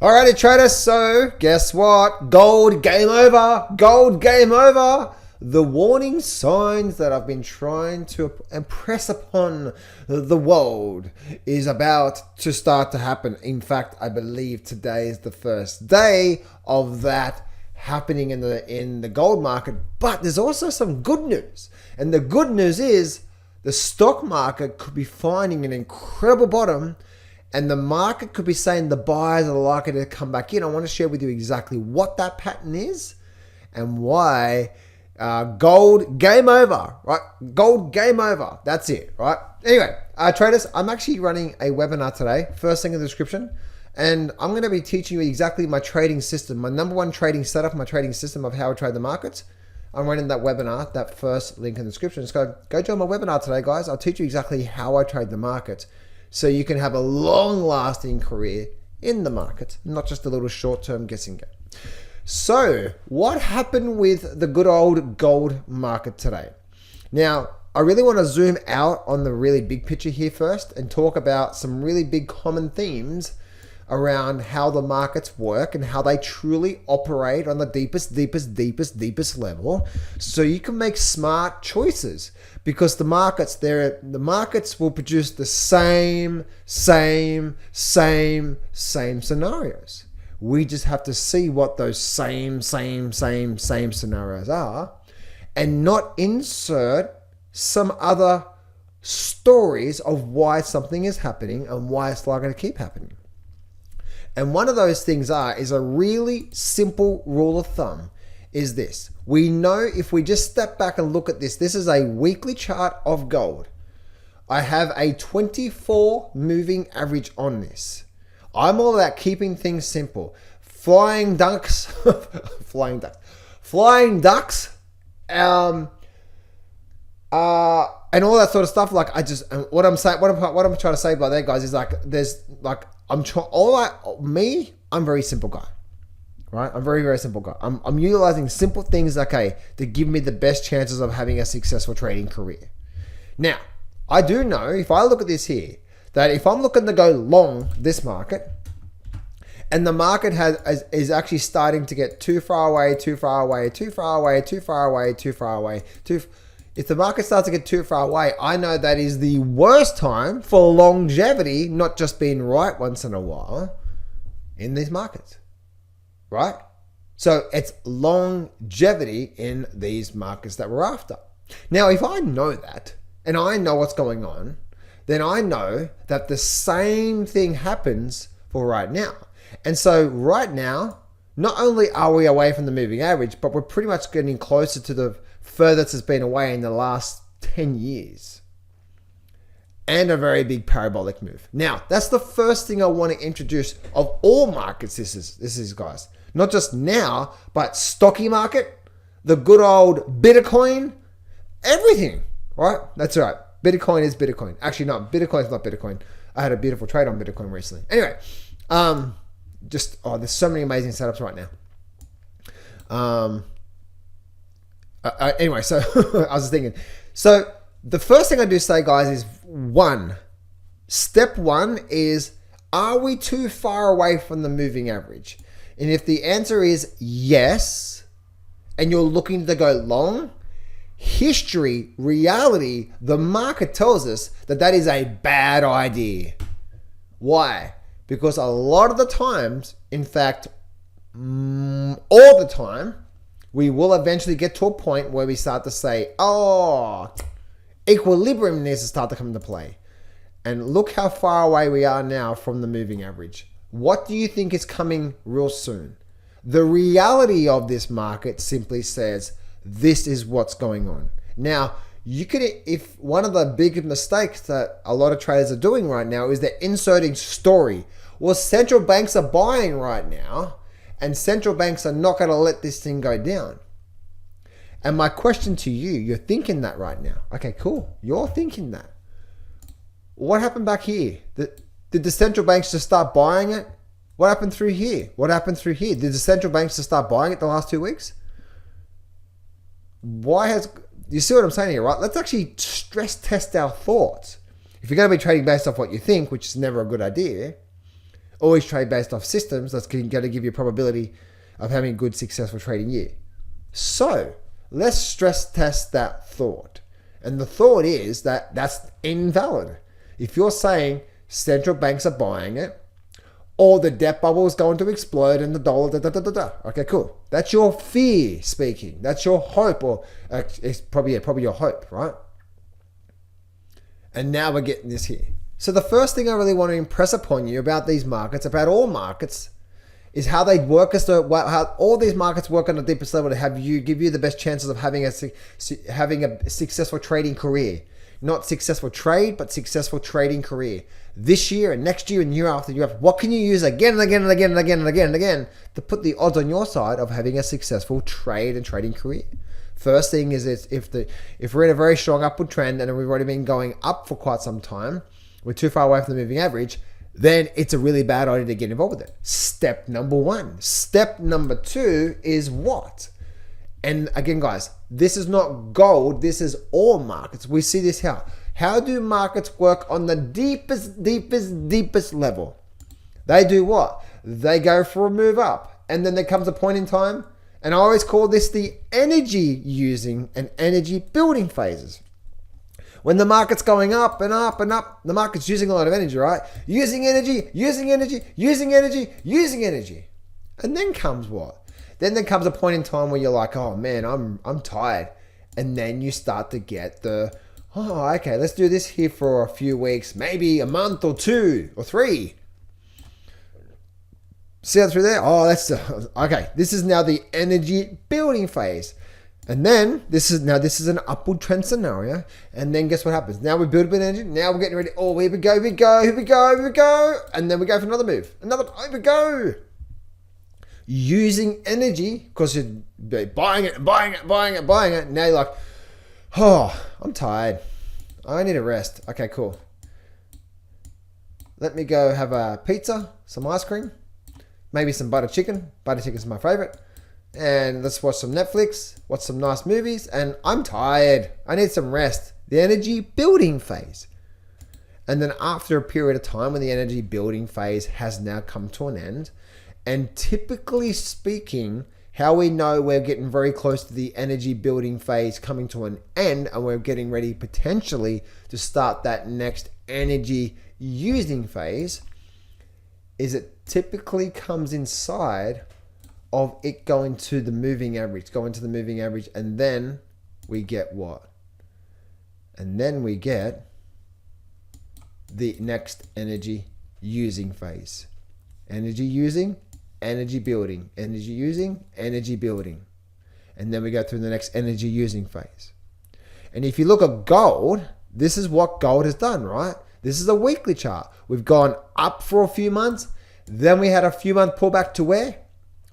Alrighty, traders. So, guess what? Gold game over. Gold game over. The warning signs that I've been trying to impress upon the world is about to start to happen. In fact, I believe today is the first day of that happening in the gold market. But there's also some good news. And the good news is the stock market could be finding an incredible bottom, and the market could be saying the buyers are likely to come back in. I want to share with you exactly what that pattern is and why gold game over, right? Gold game over. That's it, right? Anyway, traders, I'm actually running a webinar today, first thing in the description, and I'm going to be teaching you exactly my trading system, my number one trading setup, my trading system of how I trade the markets. I'm running that webinar, that first link in the description. Just go join my webinar today, guys. I'll teach you exactly how I trade the market so you can have a long-lasting career in the market, not just a little short-term guessing game. So, what happened with the good old gold market today? Now, I really want to zoom out on the really big picture here first and talk about some really big common themes around how the markets work and how they truly operate on the deepest level, so you can make smart choices, because the markets will produce the same scenarios. We just have to see what those same scenarios are and not insert some other stories of why something is happening and why it's likely to keep happening. And one of those things is a really simple rule of thumb is this. We know if we just step back and look at this, this is a weekly chart of gold. I have a 24 moving average on this. I'm all about keeping things simple. Flying ducks, flying ducks, and all that sort of stuff. Like what I'm trying to say by that, guys, is I'm a very simple guy, right? I'm very simple guy. I'm utilizing simple things, okay, to give me the best chances of having a successful trading career. Now, I do know if I look at this here, that if I'm looking to go long this market, and the market is actually starting to get too far away, if the market starts to get too far away, I know that is the worst time for longevity, not just being right once in a while in these markets, right? So it's longevity in these markets that we're after. Now, if I know that and I know what's going on, then I know that the same thing happens for right now. And so right now, not only are we away from the moving average, but we're pretty much getting closer to the furthest it's been away in the last 10 years. And a very big parabolic move. Now, that's the first thing I want to introduce of all markets. This is guys. Not just now, but stocky market, the good old Bitcoin, everything, right? That's right. Bitcoin is Bitcoin. Actually, no, Bitcoin is not Bitcoin. I had a beautiful trade on Bitcoin recently. Anyway, there's so many amazing setups right now. Anyway, so I was just thinking. So the first thing I do say, guys, is step one is, are we too far away from the moving average? And if the answer is yes, and you're looking to go long, history, reality, the market tells us that that is a bad idea. Why? Because a lot of the times, in fact, all the time, we will eventually get to a point where we start to say, equilibrium needs to start to come into play. And look how far away we are now from the moving average. What do you think is coming real soon? The reality of this market simply says, this is what's going on. Now, if one of the big mistakes that a lot of traders are doing right now is they're inserting story. Well, central banks are buying right now, and central banks are not going to let this thing go down. And my question to you, you're thinking that right now. Okay, cool. You're thinking that. What happened back here? Did the central banks just start buying it? What happened through here? Did the central banks just start buying it the last 2 weeks? You see what I'm saying here, right? Let's actually stress test our thoughts. If you're going to be trading based off what you think, which is never a good idea, always trade based off systems that's going to give you a probability of having a good, successful trading year. So let's stress test that thought. And the thought is that that's invalid. If you're saying central banks are buying it, or the debt bubble is going to explode and the dollar, Okay, cool. That's your fear speaking. That's your hope, or it's probably your hope, right? And now we're getting this here. So the first thing I really want to impress upon you about these markets, about all markets, is how they work how all these markets work on the deepest level to give you the best chances of having a successful trading career. Not successful trade, but successful trading career. This year and next year and year after year after. What can you use again and again and again and again and again and again to put the odds on your side of having a successful trade and trading career? First thing is if we're in a very strong upward trend and we've already been going up for quite some time, we're too far away from the moving average, then it's a really bad idea to get involved with it. Step number 1. Step number 2 is what? And again, guys, this is not gold. This is all markets. We see this how. How do markets work on the deepest level? They do what? They go for a move up. And then there comes a point in time, and I always call this the energy using and energy building phases. When the market's going up and up and up, the market's using a lot of energy, right? Using energy. And then comes what? Then there comes a point in time where you're like, oh man, I'm tired. And then you start to get okay, let's do this here for a few weeks, maybe a month or 2 or 3. See that through there? Oh, that's okay. This is now the energy building phase. And then this is an upward trend scenario. And then guess what happens? Now we build a bit of energy. Now we're getting ready. Oh, here we go. And then we go for another move. Here we go. Using energy because you're buying it. Now you're like, oh, I'm tired. I need a rest. Okay, cool. Let me go have a pizza, some ice cream, maybe some butter chicken. Butter chicken is my favorite. And let's watch some Netflix, watch some nice movies, and I'm tired. I need some rest. The energy building phase. And then after a period of time when the energy building phase has now come to an end, and typically speaking, how we know we're getting very close to the energy building phase coming to an end and we're getting ready potentially to start that next energy using phase is it typically comes inside of it going to the moving average, and then we get what? And then we get the next energy using phase. Energy using, energy building, energy using, energy building. And then we go through the next energy using phase. And if you look at gold, this is what gold has done, right? This is a weekly chart. We've gone up for a few months. Then we had a few month pullback to where?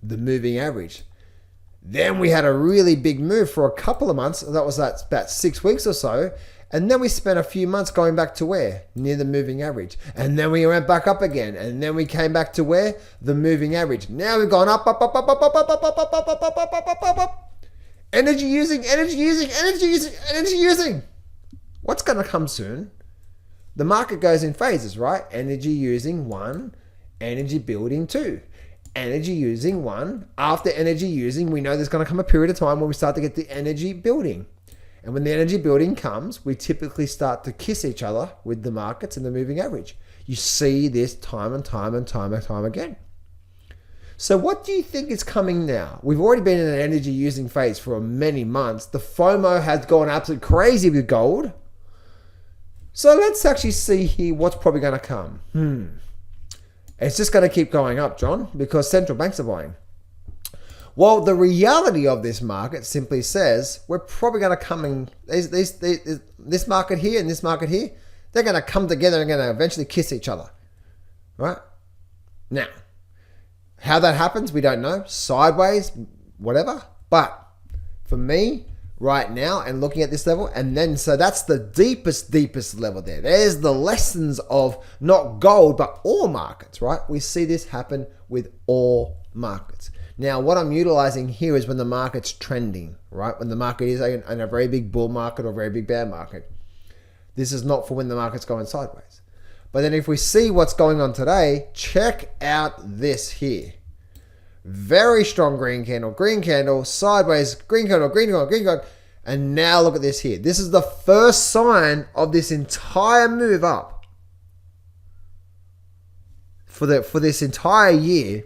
The moving average. Then we had a really big move for a couple of months. That was about 6 weeks or so. And then we spent a few months going back to where? Near the moving average. And then we went back up again. And then we came back to where? The moving average. Now we've gone up. Energy using. What's going to come soon? The market goes in phases, right? Energy using 1, energy building 2. Energy using 1. After energy using, we know there's going to come a period of time where we start to get the energy building. And when the energy building comes, we typically start to kiss each other with the markets and the moving average. You see this time and time again. So what do you think is coming now? We've already been in an energy using phase for many months. The FOMO has gone absolutely crazy with gold. So let's actually see here what's probably going to come. It's just going to keep going up, John, because central banks are buying. Well, the reality of this market simply says we're probably going to come in, this market here and this market here, they're going to come together and going to eventually kiss each other, right? Now, how that happens, we don't know. Sideways, whatever. But for me, right now, and looking at this level, and then, so that's the deepest level there. There's the lessons of not gold, but all markets, right? We see this happen with all markets. Now, what I'm utilizing here is when the market's trending, right? When the market is in a very big bull market or very big bear market. This is not for when the market's going sideways. But then if we see what's going on today, check out this here. Very strong green candle, sideways, green candle, green candle, green candle. And now look at this here. This is the first sign of this entire move up for this entire year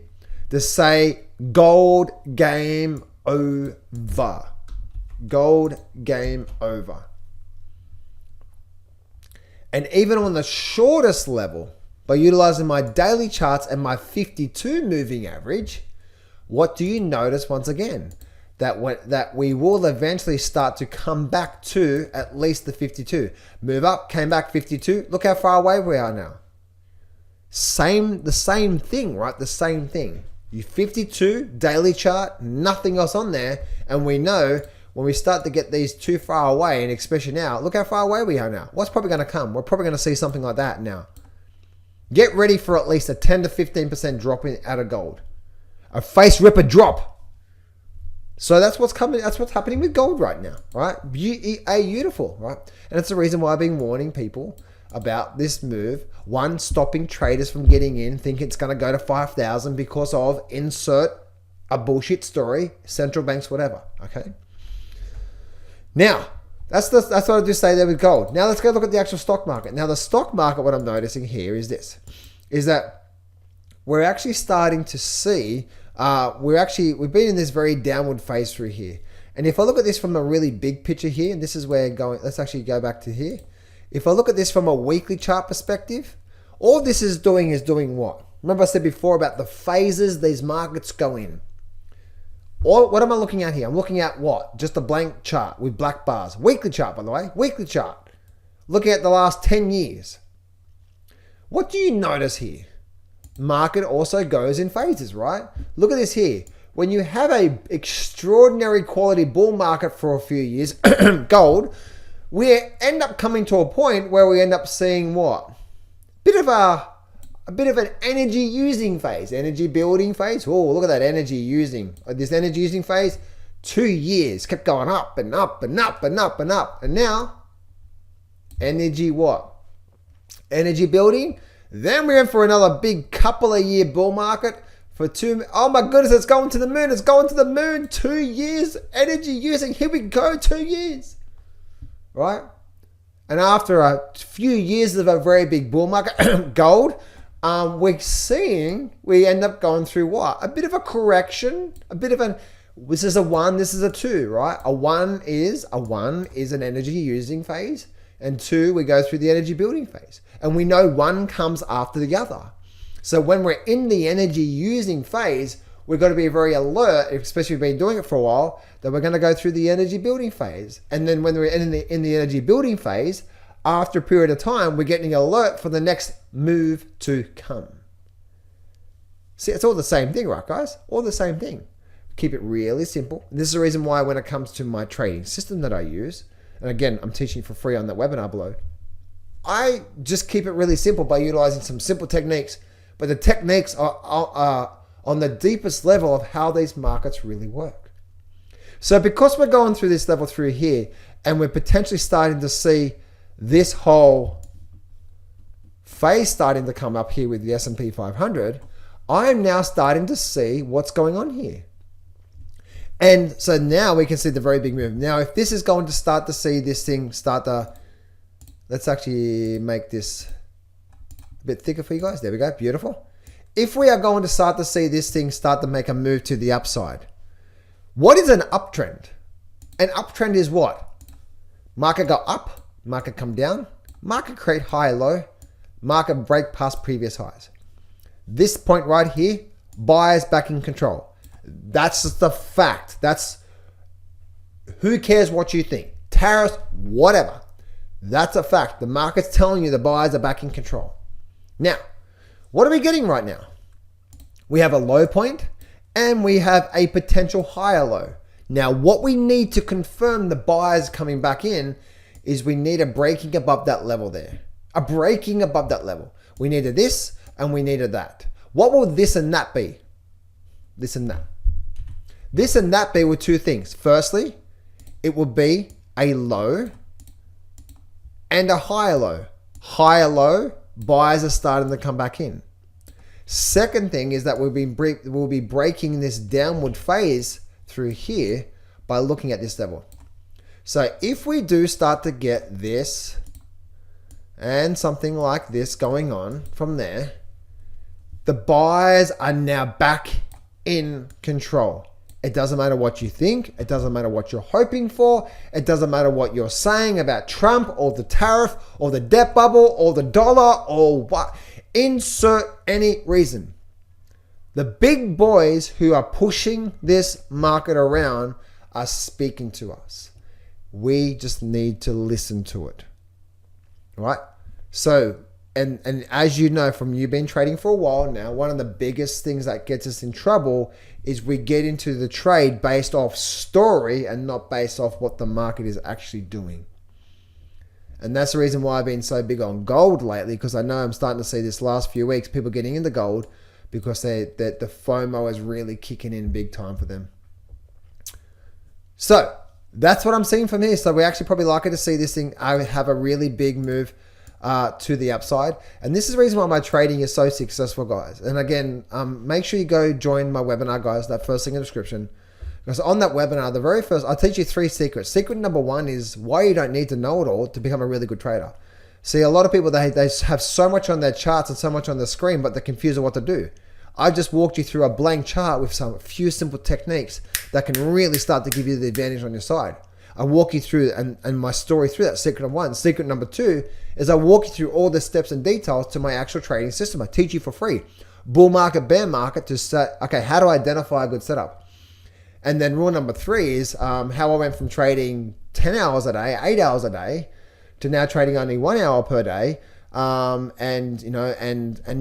to say gold game over. Gold game over. And even on the shortest level, by utilizing my daily charts and my 52 moving average, what do you notice once again? That we will eventually start to come back to at least the 52. Move up, came back 52. Look how far away we are now. The same thing, right? The same thing. You 52, daily chart, nothing else on there. And we know when we start to get these too far away, and especially now, look how far away we are now. What's probably going to come? We're probably going to see something like that now. Get ready for at least a 10 to 15% drop out of gold. A face ripper drop. So that's what's coming. That's what's happening with gold right now, right? Beautiful, right? And it's the reason why I've been warning people about this move. One, stopping traders from getting in, thinking it's going to go to 5,000 because of insert a bullshit story, central banks, whatever. Okay. Now that's what I just say there with gold. Now let's go look at the actual stock market. Now the stock market, what I'm noticing here is this: is that we're actually starting to see. We've been in this very downward phase through here. And if I look at this from a really big picture here, and this is where let's actually go back to here. If I look at this from a weekly chart perspective, all this is doing what? Remember I said before about the phases these markets go in. What am I looking at here? I'm looking at what? Just a blank chart with black bars. Weekly chart, by the way. Weekly chart. Looking at the last 10 years. What do you notice here? Market also goes in phases, right? Look at this here. When you have a extraordinary quality bull market for a few years, gold, we end up coming to a point where we end up seeing what? A bit of an energy using phase, energy building phase. Oh, look at that energy using. This energy using phase, 2 years, kept going up and up and up and up and up. And now, energy what? Energy building. Then we're in for another big couple of year bull market for oh my goodness, it's going to the moon. It's going to the moon. 2 years energy using. Here we go, 2 years. Right? And after a few years of a very big bull market, gold, we end up going through what? A bit of a correction, this is a 1, this is a 2, right? A 1 is an energy using phase. And 2, we go through the energy building phase. And we know one comes after the other. So when we're in the energy using phase, we've got to be very alert, especially if we've been doing it for a while, that we're going to go through the energy building phase. And then when we're in the energy building phase, after a period of time, we're getting alert for the next move to come. See, it's all the same thing, right, guys? All the same thing. Keep it really simple. This is the reason why when it comes to my trading system that I use, and again, I'm teaching for free on that webinar below, I just keep it really simple by utilizing some simple techniques. But the techniques are on the deepest level of how these markets really work. So because we're going through this level through here, and we're potentially starting to see this whole phase starting to come up here with the S&P 500, I am now starting to see what's going on here. And so now we can see the very big move. Now, if this is going to start to see this thing start to, let's actually make this a bit thicker for you guys. There we go. Beautiful. If we are going to start to see this thing start to make a move to the upside, what is an uptrend? An uptrend is what? Market go up, market come down, market create high, low, market break past previous highs. This point right here, buyers back in control. That's the fact. That's, who cares what you think? Tariffs, whatever. That's a fact. The market's telling you the buyers are back in control. Now, what are we getting right now? We have a low point and we have a potential higher low. Now, what we need to confirm the buyers coming back in is we need a breaking above that level there. A breaking above that level. We needed this and we needed that. What will this and that be? This and that. This and that be with two things. Firstly, it will be a low and a higher low. Higher low buyers are starting to come back in. Second thing is that we'll be breaking this downward phase through here by looking at this level. So if we do start to get this and something like this going on from there, the buyers are now back in control. It doesn't matter what you think. It doesn't matter what you're hoping for. It doesn't matter what you're saying about Trump or the tariff or the debt bubble or the dollar or what. Insert any reason. The big boys who are pushing this market around are speaking to us. We just need to listen to it. Right? So, and as you know from you been trading for a while now, one of the biggest things that gets us in trouble is we get into the trade based off story and not based off what the market is actually doing. And that's the reason why I've been so big on gold lately, because I know I'm starting to see this last few weeks, people getting into gold because the FOMO is really kicking in big time for them. So that's what I'm seeing from here. So we're actually probably likely to see this thing have a really big move to the upside. And this is the reason why my trading is so successful, guys. And again, make sure you go join my webinar, guys, that first link in the description. Because on that webinar, the very first, I'll teach you 3 secrets. Secret number 1 is why you don't need to know it all to become a really good trader. See, a lot of people, they have so much on their charts and so much on the screen, but they're confused on what to do. I just walked you through a blank chart with a few simple techniques that can really start to give you the advantage on your side. I walk you through and my story through that. Secret number 1. Secret number 2 is I walk you through all the steps and details to my actual trading system. I teach you for free. Bull market, bear market to set, okay, how to identify a good setup. And then rule number 3 is how I went from trading 10 hours a day, 8 hours a day, to now trading only 1 hour per day, and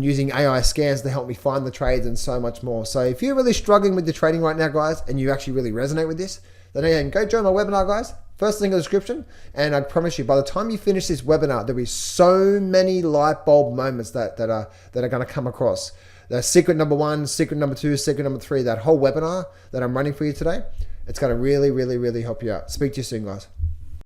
using AI scans to help me find the trades and so much more. So if you're really struggling with your trading right now, guys, and you actually really resonate with this, then again, go join my webinar, guys. First link in the description. And I promise you, by the time you finish this webinar, there'll be so many light bulb moments that are going to come across. The secret number 1, secret number 2, secret number 3, that whole webinar that I'm running for you today, it's going to really, really, really help you out. Speak to you soon, guys.